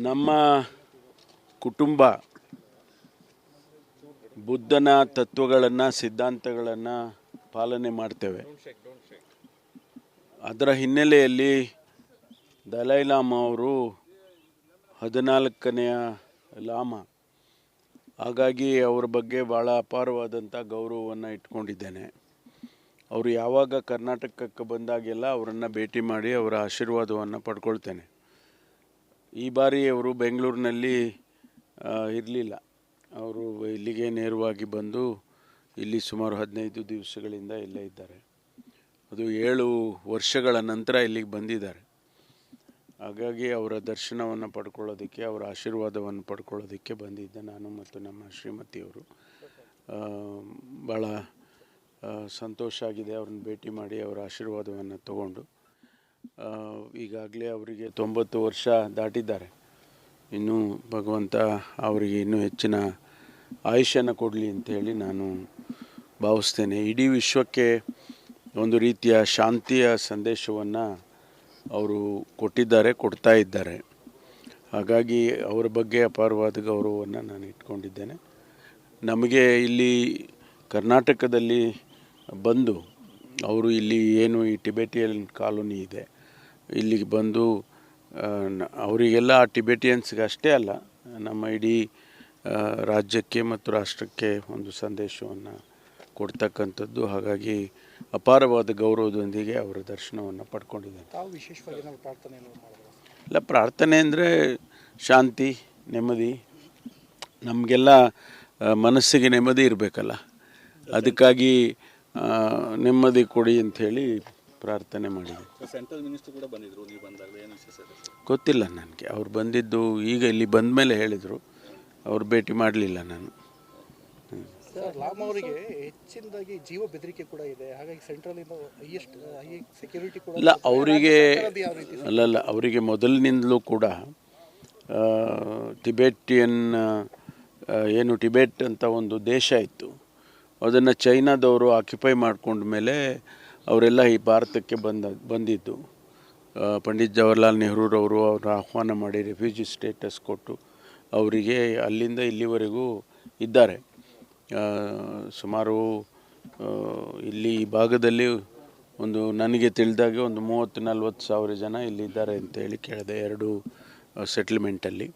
ನಮ್ಮ ಕುಟುಂಬ ಬುದ್ಧನ ತತ್ವಗಳನ್ನು ಸಿದ್ಧಾಂತಗಳನ್ನು ಪಾಲನೆ ಮಾಡ್ತೇವೆ. ಅದರ ಹಿನ್ನೆಲೆಯಲ್ಲಿ ದಲೈ ಲಾಮಾ ಅವರು 14ನೇ ಲಾಮಾ. ಹಾಗಾಗಿ ಅವರ ಬಗ್ಗೆ ಭಾಳ ಅಪಾರವಾದಂಥ ಗೌರವವನ್ನು ಇಟ್ಕೊಂಡಿದ್ದೇನೆ. ಅವರು ಯಾವಾಗ ಕರ್ನಾಟಕಕ್ಕೆ ಬಂದಾಗೆಲ್ಲ ಅವರನ್ನು ಭೇಟಿ ಮಾಡಿ ಅವರ ಆಶೀರ್ವಾದವನ್ನು ಪಡ್ಕೊಳ್ತೇನೆ. ಈ ಬಾರಿ ಅವರು ಬೆಂಗಳೂರಿನಲ್ಲಿ ಇರಲಿಲ್ಲ. ಅವರು ಇಲ್ಲಿಗೆ ನೇರವಾಗಿ ಬಂದು ಇಲ್ಲಿ ಸುಮಾರು 15 ದಿವಸಗಳಿಂದ ಇಲ್ಲೇ ಇದ್ದಾರೆ. ಅದು 7 ವರ್ಷಗಳ ನಂತರ ಇಲ್ಲಿಗೆ ಬಂದಿದ್ದಾರೆ. ಹಾಗಾಗಿ ಅವರ ದರ್ಶನವನ್ನು ಪಡ್ಕೊಳ್ಳೋದಕ್ಕೆ, ಅವರ ಆಶೀರ್ವಾದವನ್ನು ಪಡ್ಕೊಳ್ಳೋದಕ್ಕೆ ಬಂದಿದ್ದೆ ನಾನು ಮತ್ತು ನಮ್ಮ ಶ್ರೀಮತಿಯವರು. ಭಾಳ ಸಂತೋಷ ಆಗಿದೆ ಅವ್ರನ್ನ ಭೇಟಿ ಮಾಡಿ ಅವರ ಆಶೀರ್ವಾದವನ್ನು ತಗೊಂಡು. ಈಗಾಗಲೇ ಅವರಿಗೆ 90 ವರ್ಷ ದಾಟಿದ್ದಾರೆ. ಇನ್ನೂ ಭಗವಂತ ಅವರಿಗೆ ಇನ್ನೂ ಹೆಚ್ಚಿನ ಆಯುಷ್ಯನ ಕೊಡಲಿ ಅಂತೇಳಿ ನಾನು ಭಾವಿಸ್ತೇನೆ. ಇಡೀ ವಿಶ್ವಕ್ಕೆ ಒಂದು ರೀತಿಯ ಶಾಂತಿಯ ಸಂದೇಶವನ್ನು ಅವರು ಕೊಡ್ತಾ ಇದ್ದಾರೆ. ಹಾಗಾಗಿ ಅವರ ಬಗ್ಗೆ ಅಪಾರವಾದ ಗೌರವವನ್ನು ನಾನು ಇಟ್ಕೊಂಡಿದ್ದೇನೆ. ನಮಗೆ ಇಲ್ಲಿ ಕರ್ನಾಟಕದಲ್ಲಿ ಬಂದು ಅವರು ಇಲ್ಲಿ ಏನು ಈ ಟಿಬೆಟಿಯನ್ ಕಾಲೋನಿ ಇದೆ, ಇಲ್ಲಿಗೆ ಬಂದು ಅವರಿಗೆಲ್ಲ ಟಿಬೆಟಿಯನ್ಸ್ಗೆ ಅಷ್ಟೇ ಅಲ್ಲ, ನಮ್ಮ ಇಡೀ ರಾಜ್ಯಕ್ಕೆ ಮತ್ತು ರಾಷ್ಟ್ರಕ್ಕೆ ಒಂದು ಸಂದೇಶವನ್ನು ಕೊಡ್ತಕ್ಕಂಥದ್ದು. ಹಾಗಾಗಿ ಅಪಾರವಾದ ಗೌರವದೊಂದಿಗೆ ಅವರ ದರ್ಶನವನ್ನು ಪಡ್ಕೊಂಡಿದ್ದೇನೆ. ಇಲ್ಲ, ಪ್ರಾರ್ಥನೆ ಅಂದರೆ ಶಾಂತಿ, ನೆಮ್ಮದಿ. ನಮಗೆಲ್ಲ ಮನಸ್ಸಿಗೆ ನೆಮ್ಮದಿ ಇರಬೇಕಲ್ಲ, ಅದಕ್ಕಾಗಿ ನೆಮ್ಮದಿ ಕೊಡಿ ಅಂಥೇಳಿ ಪ್ರಾರ್ಥನೆ ಮಾಡಿದೆ. ಸೆಂಟ್ರಲ್ ಮಿನಿಸ್ಟರ್ ಕೂಡ ಬಂದಿದ್ರು, ನೀವು ಬಂದಾಗ ಏನು ಗೊತ್ತಿಲ್ಲ ನನಗೆ. ಅವ್ರು ಬಂದಿದ್ದು ಈಗ ಇಲ್ಲಿ ಬಂದ ಮೇಲೆ ಹೇಳಿದರು. ಅವ್ರು ಭೇಟಿ ಮಾಡಲಿಲ್ಲ ನಾನು. ಲಾಮಾ ಅವರಿಗೆ ಹೆಚ್ಚಿನದಾಗಿ ಜೀವ ಬೆದರಿಕೆ ಕೂಡ ಇದೆ. ಹಾಗಾಗಿ ಸೆಂಟ್ರಲಿಂದ ಹೈ ಸೆಕ್ಯೂರಿಟಿ ಕೂಡ ಇಲ್ಲ ಅವರಿಗೆ ಮೊದಲಿನಿಂದಲೂ ಕೂಡ ಟಿಬೆಟಿಯನ್ ಏನು ಟಿಬೆಟ್ ಅಂತ ಒಂದು ದೇಶ ಇತ್ತು, ಅದನ್ನು ಚೈನಾದವರು ಆಕ್ಯುಪೈ ಮಾಡ್ಕೊಂಡ ಮೇಲೆ ಅವರೆಲ್ಲ ಈ ಭಾರತಕ್ಕೆ ಬಂದಿದ್ದು. ಪಂಡಿತ್ ಜವಾಹರ್ಲಾಲ್ ನೆಹರೂರವರು ಅವ್ರ ಆಹ್ವಾನ ಮಾಡಿ ರೆಫ್ಯೂಜಿ ಸ್ಟೇಟಸ್ ಕೊಟ್ಟು ಅವರಿಗೆ ಅಲ್ಲಿಂದ ಇಲ್ಲಿವರೆಗೂ ಇದ್ದಾರೆ. ಸುಮಾರು ಇಲ್ಲಿ ಈ ಭಾಗದಲ್ಲಿ ಒಂದು ನನಗೆ ತಿಳಿದಾಗೆ ಒಂದು 30-40 ಸಾವಿರ ಜನ ಇಲ್ಲಿದ್ದಾರೆ ಅಂತೇಳಿ ಕೇಳಿದೆ. 2 ಸೆಟ್ಲ್ಮೆಂಟಲ್ಲಿ.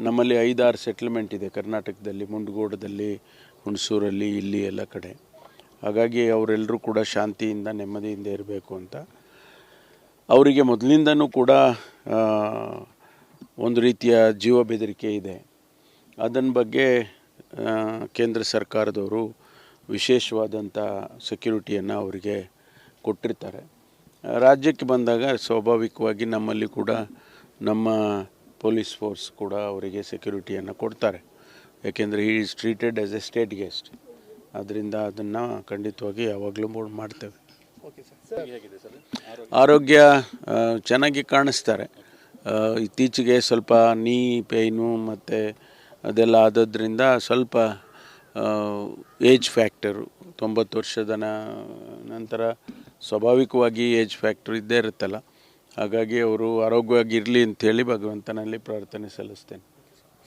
ನಮ್ಮಲ್ಲಿ 5-6 ಸೆಟ್ಲ್ಮೆಂಟ್ ಇದೆ ಕರ್ನಾಟಕದಲ್ಲಿ, ಮುಂಡಗೋಡದಲ್ಲಿ, ಹುಣಸೂರಲ್ಲಿ, ಇಲ್ಲಿ ಎಲ್ಲ ಕಡೆ. ಹಾಗಾಗಿ ಅವರೆಲ್ಲರೂ ಕೂಡ ಶಾಂತಿಯಿಂದ ನೆಮ್ಮದಿಯಿಂದ ಇರಬೇಕು ಅಂತ. ಅವರಿಗೆ ಮೊದಲಿಂದನೂ ಕೂಡ ಒಂದು ರೀತಿಯ ಜೀವ ಬೆದರಿಕೆ ಇದೆ. ಅದನ್ನ ಬಗ್ಗೆ ಕೇಂದ್ರ ಸರ್ಕಾರದವರು ವಿಶೇಷವಾದಂಥ ಸೆಕ್ಯೂರಿಟಿಯನ್ನು ಅವರಿಗೆ ಕೊಟ್ಟಿರ್ತಾರೆ. ರಾಜ್ಯಕ್ಕೆ ಬಂದಾಗ ಸ್ವಾಭಾವಿಕವಾಗಿ ನಮ್ಮಲ್ಲಿ ಕೂಡ ನಮ್ಮ ಪೊಲೀಸ್ ಫೋರ್ಸ್ ಕೂಡ ಅವರಿಗೆ ಸೆಕ್ಯೂರಿಟಿಯನ್ನು ಕೊಡ್ತಾರೆ. ಯಾಕೆಂದರೆ he is treated as A state guest. ಅದರಿಂದ ಅದನ್ನು ಖಂಡಿತವಾಗಿ ಯಾವಾಗಲೂ ಮಾಡ್ತೇವೆ. ಆರೋಗ್ಯ ಚೆನ್ನಾಗಿ ಕಾಣಿಸ್ತಾರೆ. ಇತ್ತೀಚೆಗೆ ಸ್ವಲ್ಪ ನೀ ಪೇಯ್ನು ಮತ್ತು ಅದೆಲ್ಲ ಆದದ್ರಿಂದ ಸ್ವಲ್ಪ ಏಜ್ ಫ್ಯಾಕ್ಟರು, 90 ವರ್ಷದ ನಂತರ ಸ್ವಾಭಾವಿಕವಾಗಿ ಏಜ್ ಫ್ಯಾಕ್ಟರ್ ಇದ್ದೇ ಇರುತ್ತಲ್ಲ. ಹಾಗಾಗಿ ಅವರು ಆರೋಗ್ಯವಾಗಿರಲಿ ಅಂಥೇಳಿ ಭಗವಂತನಲ್ಲಿ ಪ್ರಾರ್ಥನೆ ಸಲ್ಲಿಸ್ತೇನೆ.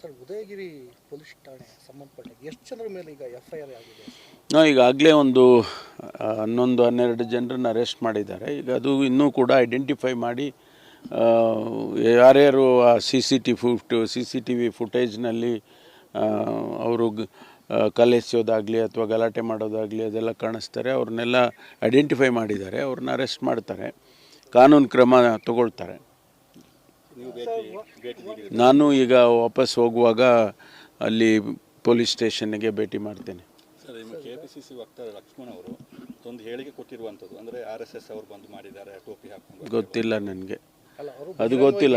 ಸರ್, ಉದಯಗಿರಿ ಪೊಲೀಸ್ ಠಾಣೆ ಸಂಬಂಧಪಟ್ಟ ಎಷ್ಟು ಜನರ ಮೇಲೆ ಈಗ FIR ಆಗಿದೆ? ಈಗಾಗಲೇ ಒಂದು 11-12 ಜನರನ್ನು ಅರೆಸ್ಟ್ ಮಾಡಿದ್ದಾರೆ. ಈಗ ಅದು ಇನ್ನೂ ಕೂಡ ಐಡೆಂಟಿಫೈ ಮಾಡಿ ಯಾರ್ಯಾರು ಆ CCTV ಫುಟೇಜ್ನಲ್ಲಿ ಅವರು ಕಲೆಸೋದಾಗಲಿ ಅಥವಾ ಗಲಾಟೆ ಮಾಡೋದಾಗಲಿ ಅದೆಲ್ಲ ಕಾಣಿಸ್ತಾರೆ. ಅವ್ರನ್ನೆಲ್ಲ ಐಡೆಂಟಿಫೈ ಮಾಡಿದ್ದಾರೆ. ಅವ್ರನ್ನ ಅರೆಸ್ಟ್ ಮಾಡ್ತಾರೆ, ಕಾನೂನು ಕ್ರಮ ತಗೊಳ್ತಾರೆ. ನಾನು ಈಗ ವಾಪಸ್ ಹೋಗುವಾಗ ಅಲ್ಲಿ ಪೊಲೀಸ್ ಸ್ಟೇಷನ್ಗೆ ಭೇಟಿ ಮಾಡ್ತೇನೆ. ಸರ್, KPCC ವಕ್ತಾರ ಲಕ್ಷ್ಮಣ್ ಅವರು ಒಂದು ಹೇಳಿಕೆ ಕೊಟ್ಟಿರುವಂಥದ್ದು, ಅಂದರೆ RSS ಅವರು ಬಂದು ಮಾಡಿದ್ದಾರೆ ಟೋಪಿ ಹಾಕೊಂಡು. ಗೊತ್ತಿಲ್ಲ ನನಗೆ, ಅದು ಗೊತ್ತಿಲ್ಲ.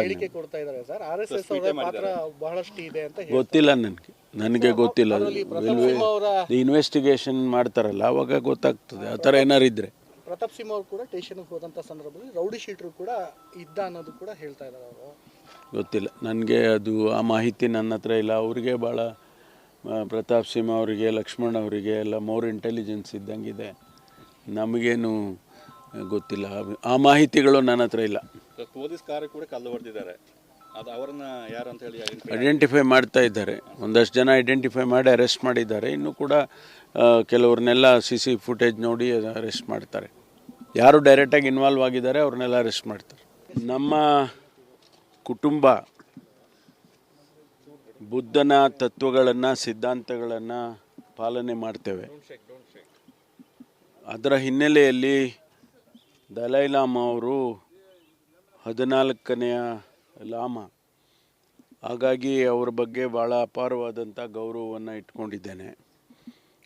ಗೊತ್ತಿಲ್ಲ ನನಗೆ ಗೊತ್ತಿಲ್ಲ. ಇನ್ವೆಸ್ಟಿಗೇಷನ್ ಮಾಡ್ತಾರಲ್ಲ ಅವಾಗ ಗೊತ್ತಾಗ್ತದೆ, ಆ ಥರ ಏನಾರು ಇದ್ರೆ. ಪ್ರತಾಪ್ ಸಿಂಹ ಅವರು ಕೂಡ ಸ್ಟೇಷನ್ಗೆ ಹೋದಂಥ ಸಂದರ್ಭದಲ್ಲಿ ರೌಡಿ ಶೀಟರ್ ಕೂಡ ಇದ್ದ ಅನ್ನೋದು ಕೂಡ ಹೇಳ್ತಾ ಇದ್ದಾರೆ ಅವರು. ಗೊತ್ತಿಲ್ಲ ನನಗೆ, ಅದು ಆ ಮಾಹಿತಿ ನನ್ನ ಹತ್ರ ಇಲ್ಲ. ಅವರಿಗೆ ಭಾಳ ಪ್ರತಾಪ್ ಸಿಂಹ ಅವರಿಗೆ, ಲಕ್ಷ್ಮಣ್ ಅವರಿಗೆ ಎಲ್ಲ ಮೋರ್ ಇಂಟೆಲಿಜೆನ್ಸ್ ಇದ್ದಂಗಿದೆ. ನಮಗೇನು ಗೊತ್ತಿಲ್ಲ, ಆ ಮಾಹಿತಿಗಳು ನನ್ನ ಹತ್ರ ಇಲ್ಲ. ಪೊಲೀಸ್ ಕಾರ್ ಕೂಡ ಕಲ್ಲು ಹೊಡೆದಿದ್ದಾರೆ. ಅದು ಅವರನ್ನ ಯಾರು ಅಂತ ಹೇಳಿ ಐಡೆಂಟಿಫೈ ಮಾಡ್ತಾ ಇದ್ದಾರೆ. ಒಂದಷ್ಟು ಜನ ಐಡೆಂಟಿಫೈ ಮಾಡಿ ಅರೆಸ್ಟ್ ಮಾಡಿದ್ದಾರೆ. ಇನ್ನೂ ಕೂಡ ಕೆಲವ್ರನ್ನೆಲ್ಲ CC ಫುಟೇಜ್ ನೋಡಿ ಅರೆಸ್ಟ್ ಮಾಡ್ತಾರೆ. ಯಾರು ಡೈರೆಕ್ಟಾಗಿ ಇನ್ವಾಲ್ವ್ ಆಗಿದ್ದಾರೆ ಅವ್ರನ್ನೆಲ್ಲ ಅರೆಸ್ಟ್ ಮಾಡ್ತಾರೆ. ನಮ್ಮ ಕುಟುಂಬ ಬುದ್ಧನ ತತ್ವಗಳನ್ನು, ಸಿದ್ಧಾಂತಗಳನ್ನು ಪಾಲನೆ ಮಾಡ್ತೇವೆ. ಅದರ ಹಿನ್ನೆಲೆಯಲ್ಲಿ ದಲೈ ಲಾಮಾ ಅವರು 14ನೇ ಲಾಮಾ. ಹಾಗಾಗಿ ಅವರ ಬಗ್ಗೆ ಭಾಳ ಅಪಾರವಾದಂಥ ಗೌರವವನ್ನು ಇಟ್ಕೊಂಡಿದ್ದೇನೆ.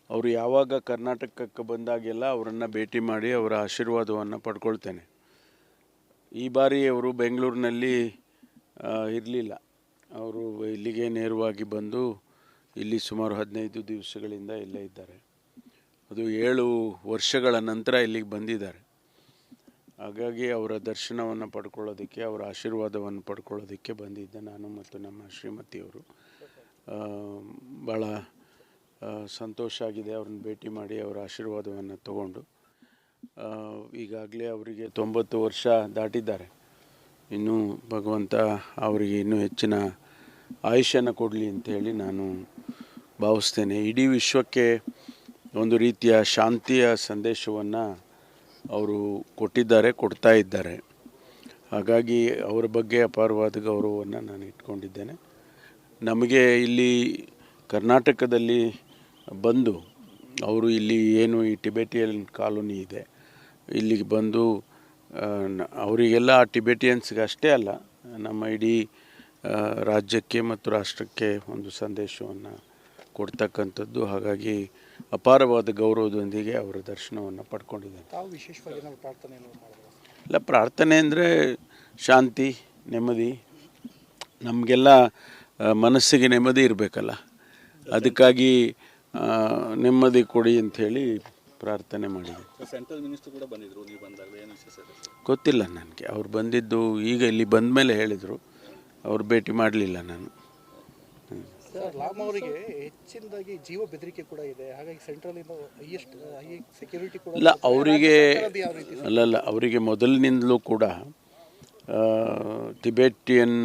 ಅವರು ಯಾವಾಗ ಕರ್ನಾಟಕಕ್ಕೆ ಬಂದಾಗೆಲ್ಲ ಅವರನ್ನು ಭೇಟಿ ಮಾಡಿ ಅವರ ಆಶೀರ್ವಾದವನ್ನು ಪಡ್ಕೊಳ್ತೇನೆ. ಈ ಬಾರಿ ಅವರು ಬೆಂಗಳೂರಿನಲ್ಲಿ ಇರಲಿಲ್ಲ. ಅವರು ಇಲ್ಲಿಗೆ ನೇರವಾಗಿ ಬಂದು ಇಲ್ಲಿ ಸುಮಾರು 15 ದಿವಸಗಳಿಂದ ಇಲ್ಲೇ ಇದ್ದಾರೆ. ಅದು 7 ವರ್ಷಗಳ ನಂತರ ಇಲ್ಲಿಗೆ ಬಂದಿದ್ದಾರೆ. ಹಾಗಾಗಿ ಅವರ ದರ್ಶನವನ್ನು ಪಡ್ಕೊಳ್ಳೋದಕ್ಕೆ, ಅವರ ಆಶೀರ್ವಾದವನ್ನು ಪಡ್ಕೊಳ್ಳೋದಕ್ಕೆ ಬಂದಿದ್ದೆ ನಾನು ಮತ್ತು ನಮ್ಮ ಶ್ರೀಮತಿಯವರು. ಭಾಳ ಸಂತೋಷ ಆಗಿದೆ ಅವ್ರನ್ನ ಭೇಟಿ ಮಾಡಿ ಅವರ ಆಶೀರ್ವಾದವನ್ನು ತಗೊಂಡು. ಈಗಾಗಲೇ ಅವರಿಗೆ 90 ವರ್ಷ ದಾಟಿದ್ದಾರೆ. ಇನ್ನೂ ಭಗವಂತ ಅವರಿಗೆ ಇನ್ನೂ ಹೆಚ್ಚಿನ ಆಯುಷ್ಯನ ಕೊಡಲಿ ಅಂತೇಳಿ ನಾನು ಭಾವಿಸ್ತೇನೆ. ಇಡೀ ವಿಶ್ವಕ್ಕೆ ಒಂದು ರೀತಿಯ ಶಾಂತಿಯ ಸಂದೇಶವನ್ನು ಅವರು ಕೊಟ್ಟಿದ್ದಾರೆ, ಕೊಡ್ತಾ ಇದ್ದಾರೆ. ಹಾಗಾಗಿ ಅವರ ಬಗ್ಗೆ ಅಪಾರವಾದ ಗೌರವವನ್ನು ನಾನು ಇಟ್ಕೊಂಡಿದ್ದೇನೆ. ನಮಗೆ ಇಲ್ಲಿ ಕರ್ನಾಟಕದಲ್ಲಿ ಬಂದು ಅವರು ಇಲ್ಲಿ ಏನು ಈ ಟಿಬೆಟಿಯನ್ ಕಾಲೋನಿ ಇದೆ ಇಲ್ಲಿಗೆ ಬಂದು ಅವರಿಗೆಲ್ಲ ಟಿಬೆಟಿಯನ್ಸ್ಗೆ ಅಷ್ಟೇ ಅಲ್ಲ, ನಮ್ಮ ಇಡೀ ರಾಜ್ಯಕ್ಕೆ ಮತ್ತು ರಾಷ್ಟ್ರಕ್ಕೆ ಒಂದು ಸಂದೇಶವನ್ನು ಕೊಡ್ತಕ್ಕಂಥದ್ದು. ಹಾಗಾಗಿ ಅಪಾರವಾದ ಗೌರವದೊಂದಿಗೆ ಅವರ ದರ್ಶನವನ್ನು ಪಡ್ಕೊಂಡಿದ್ದೇನೆ. ಇಲ್ಲ, ಪ್ರಾರ್ಥನೆ ಅಂದರೆ ಶಾಂತಿ, ನೆಮ್ಮದಿ. ನಮಗೆಲ್ಲ ಮನಸ್ಸಿಗೆ ನೆಮ್ಮದಿ ಇರಬೇಕಲ್ಲ, ಅದಕ್ಕಾಗಿ ನೆಮ್ಮದಿ ಕೊಡಿ ಅಂಥೇಳಿ ಪ್ರಾರ್ಥನೆ ಮಾಡಿದೆ. ಸೆಂಟ್ರಲ್ ಮಿನಿಸ್ಟರ್ ಕೂಡ ಬಂದಿದ್ರು, ನೀವು ಬಂದಾಗ ಏನು ವಿಶೇಷ? ಗೊತ್ತಿಲ್ಲ ನನಗೆ. ಅವ್ರು ಬಂದಿದ್ದು ಈಗ ಇಲ್ಲಿ ಬಂದ ಮೇಲೆ ಹೇಳಿದರು. ಅವ್ರು ಭೇಟಿ ಮಾಡಲಿಲ್ಲ ನಾನು. ಸರ್, ಲಾಮಾ ಅವರಿಗೆ ಹೆಚ್ಚಿನದಾಗಿ ಜೀವ ಬೆದರಿಕೆ ಕೂಡ ಇದೆ. ಹಾಗಾಗಿ ಸೆಂಟ್ರಲಿಂದ ಹೈ ಸೆಕ್ಯೂರಿಟಿ ಕೂಡ ಇಲ್ಲ ಅವರಿಗೆ ಮೊದಲಿನಿಂದಲೂ ಕೂಡ ಟಿಬೆಟಿಯನ್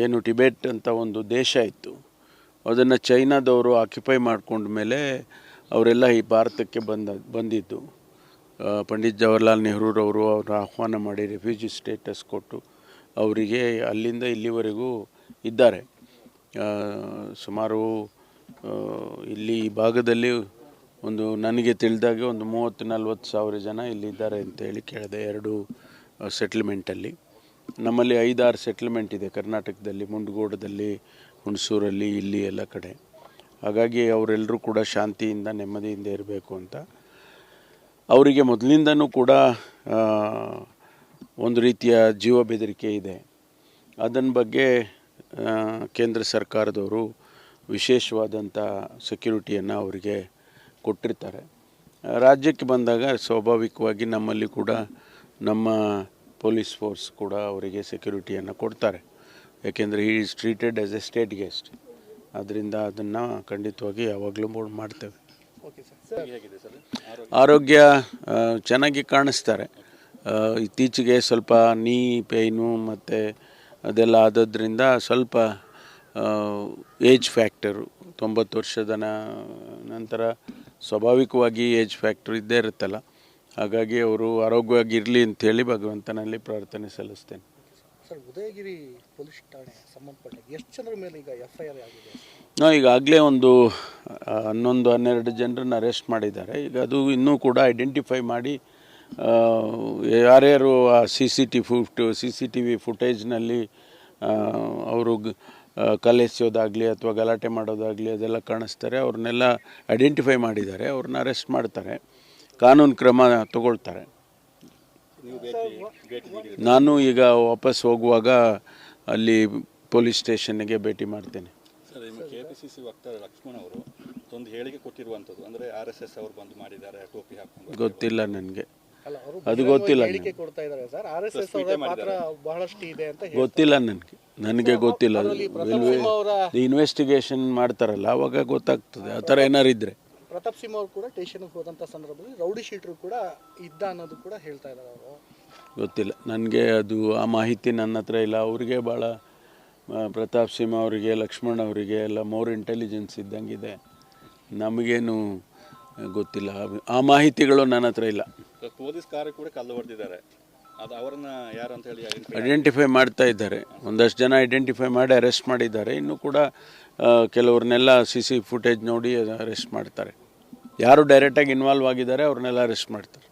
ಏನು ಟಿಬೆಟ್ ಅಂತ ಒಂದು ದೇಶ ಇತ್ತು, ಅದನ್ನು ಚೈನಾದವರು ಆಕ್ಯುಪೈ ಮಾಡ್ಕೊಂಡ ಮೇಲೆ ಅವರೆಲ್ಲ ಈ ಭಾರತಕ್ಕೆ ಬಂದಿದ್ದು. ಪಂಡಿತ್ ಜವಾಹರ್ಲಾಲ್ ನೆಹರೂರವರು ಅವ್ರ ಆಹ್ವಾನ ಮಾಡಿ ರೆಫ್ಯೂಜಿ ಸ್ಟೇಟಸ್ ಕೊಟ್ಟು ಅವರಿಗೆ ಅಲ್ಲಿಂದ ಇಲ್ಲಿವರೆಗೂ ಇದ್ದಾರೆ. ಸುಮಾರು ಇಲ್ಲಿ ಈ ಭಾಗದಲ್ಲಿ ಒಂದು ನನಗೆ ತಿಳಿದಾಗೆ ಒಂದು 30-40 ಸಾವಿರ ಜನ ಇಲ್ಲಿದ್ದಾರೆ ಅಂತೇಳಿ ಕೇಳಿದೆ. 2 ಸೆಟ್ಲ್ಮೆಂಟಲ್ಲಿ. ನಮ್ಮಲ್ಲಿ 5-6 ಸೆಟ್ಲ್ಮೆಂಟ್ ಇದೆ ಕರ್ನಾಟಕದಲ್ಲಿ, ಮುಂಡಗೋಡದಲ್ಲಿ, ಹುಣಸೂರಲ್ಲಿ, ಇಲ್ಲಿ ಎಲ್ಲ ಕಡೆ. ಹಾಗಾಗಿ ಅವರೆಲ್ಲರೂ ಕೂಡ ಶಾಂತಿಯಿಂದ ನೆಮ್ಮದಿಯಿಂದ ಇರಬೇಕು ಅಂತ. ಅವರಿಗೆ ಮೊದಲಿಂದನೂ ಕೂಡ ಒಂದು ರೀತಿಯ ಜೀವ ಬೆದರಿಕೆ ಇದೆ. ಅದನ್ನ ಬಗ್ಗೆ ಕೇಂದ್ರ ಸರ್ಕಾರದವರು ವಿಶೇಷವಾದಂಥ ಸೆಕ್ಯೂರಿಟಿಯನ್ನು ಅವರಿಗೆ ಕೊಟ್ಟಿರ್ತಾರೆ. ರಾಜ್ಯಕ್ಕೆ ಬಂದಾಗ ಸ್ವಾಭಾವಿಕವಾಗಿ ನಮ್ಮಲ್ಲಿ ಕೂಡ ನಮ್ಮ ಪೊಲೀಸ್ ಫೋರ್ಸ್ ಕೂಡ ಅವರಿಗೆ ಸೆಕ್ಯೂರಿಟಿಯನ್ನು ಕೊಡ್ತಾರೆ. ಯಾಕೆಂದರೆ ಈ is treated as A state guest. ಅದರಿಂದ ಅದನ್ನು ಖಂಡಿತವಾಗಿ ಯಾವಾಗಲೂ ಮಾಡ್ತೇವೆ. ಆರೋಗ್ಯ ಚೆನ್ನಾಗಿ ಕಾಣಿಸ್ತಾರೆ. ಇತ್ತೀಚೆಗೆ ಸ್ವಲ್ಪ ನೀ ಪೇಯ್ನು ಮತ್ತು ಅದೆಲ್ಲ ಆದದ್ರಿಂದ ಸ್ವಲ್ಪ ಏಜ್ ಫ್ಯಾಕ್ಟರು 90 ವರ್ಷದ ನಂತರ ಸ್ವಾಭಾವಿಕವಾಗಿ ಏಜ್ ಫ್ಯಾಕ್ಟರ್ ಇದ್ದೇ ಇರುತ್ತಲ್ಲ. ಹಾಗಾಗಿ ಅವರು ಆರೋಗ್ಯವಾಗಿರಲಿ ಅಂಥೇಳಿ ಭಗವಂತನಲ್ಲಿ ಪ್ರಾರ್ಥನೆ ಸಲ್ಲಿಸ್ತೇನೆ. ಸರ್, ಉದಯಗಿರಿ ಪೊಲೀಸ್ ಠಾಣೆ ಸಂಬಂಧಪಟ್ಟ ಎಷ್ಟು ಜನರ ಮೇಲೆ ಈಗ FIR ಆಗಿದೆ? ಈಗಾಗಲೇ ಒಂದು 11-12 ಜನರನ್ನು ಅರೆಸ್ಟ್ ಮಾಡಿದ್ದಾರೆ. ಈಗ ಅದು ಇನ್ನೂ ಕೂಡ ಐಡೆಂಟಿಫೈ ಮಾಡಿ ಯಾರ್ಯಾರು ಆ CCTV ಫುಟೇಜ್ನಲ್ಲಿ ಅವರು ಕಲೆಸೋದಾಗಲಿ ಅಥವಾ ಗಲಾಟೆ ಮಾಡೋದಾಗಲಿ ಅದೆಲ್ಲ ಕಾಣಿಸ್ತಾರೆ, ಅವ್ರನ್ನೆಲ್ಲ ಐಡೆಂಟಿಫೈ ಮಾಡಿದ್ದಾರೆ. ಅವ್ರನ್ನ ಅರೆಸ್ಟ್ ಮಾಡ್ತಾರೆ, ಕಾನೂನು ಕ್ರಮ ತಗೊಳ್ತಾರೆ. ನಾನು ಈಗ ವಾಪಸ್ ಹೋಗುವಾಗ ಅಲ್ಲಿ ಪೊಲೀಸ್ ಸ್ಟೇಷನ್ಗೆ ಭೇಟಿ ಮಾಡ್ತೇನೆ. ಸರ್, KPCC ವಕ್ತಾರ ಲಕ್ಷ್ಮಣ್ ಅವರು ಒಂದು ಹೇಳಿಕೆ ಕೊಟ್ಟಿರುವಂಥದ್ದು, ಅಂದರೆ RSS ಅವರು ಬಂದು ಮಾಡಿದ್ದಾರೆ ಟೋಪಿ ಹಾಕೊಂಡು. ಗೊತ್ತಿಲ್ಲ ನನಗೆ, ಅದು ಗೊತ್ತಿಲ್ಲ. ಗೊತ್ತಿಲ್ಲ ನನಗೆ ಗೊತ್ತಿಲ್ಲ. ಇನ್ವೆಸ್ಟಿಗೇಷನ್ ಮಾಡ್ತಾರಲ್ಲ ಅವಾಗ ಗೊತ್ತಾಗ್ತದೆ ಆ ಥರ ಏನಾರು ಇದ್ರೆ. ಪ್ರತಾಪ್ ಸಿಂಹ ಅವರು ಕೂಡ ಸ್ಟೇಷನ್ಗೆ ಹೋದಂಥ ಸಂದರ್ಭದಲ್ಲಿ ರೌಡಿ ಶೀಟರು ಕೂಡ ಇದ್ದ ಅನ್ನೋದು ಕೂಡ ಹೇಳ್ತಾ ಇದ್ದಾರೆ ಅವರು. ಗೊತ್ತಿಲ್ಲ ನನಗೆ, ಅದು ಆ ಮಾಹಿತಿ ನನ್ನ ಹತ್ರ ಇಲ್ಲ. ಅವರಿಗೆ ಭಾಳ ಪ್ರತಾಪ್ ಸಿಂಹ ಅವರಿಗೆ, ಲಕ್ಷ್ಮಣ್ ಅವರಿಗೆ ಎಲ್ಲ ಮೋರ್ ಇಂಟೆಲಿಜೆನ್ಸ್ ಇದ್ದಂಗಿದೆ. ನಮಗೇನು ಗೊತ್ತಿಲ್ಲ, ಆ ಮಾಹಿತಿಗಳು ನನ್ನ ಹತ್ರ ಇಲ್ಲ. ಪೊಲೀಸ್ ಕಾರ್ ಕೂಡ ಕಲ್ಲು ಹೊಡೆದಿದ್ದಾರೆ, ಅದು ಅವರನ್ನ ಯಾರು ಅಂತ ಹೇಳಿ ಐಡೆಂಟಿಫೈ ಮಾಡ್ತಾ ಇದ್ದಾರೆ. ಒಂದಷ್ಟು ಜನ ಐಡೆಂಟಿಫೈ ಮಾಡಿ ಅರೆಸ್ಟ್ ಮಾಡಿದ್ದಾರೆ. ಇನ್ನೂ ಕೂಡ ಕೆಲವ್ರನ್ನೆಲ್ಲ CC ಫುಟೇಜ್ ನೋಡಿ ಅರೆಸ್ಟ್ ಮಾಡ್ತಾರೆ. ಯಾರು ಡೈರೆಕ್ಟಾಗಿ ಇನ್ವಾಲ್ವ್ ಆಗಿದ್ದಾರೆ ಅವ್ರನ್ನೆಲ್ಲ ಅರೆಸ್ಟ್ ಮಾಡ್ತಾರೆ.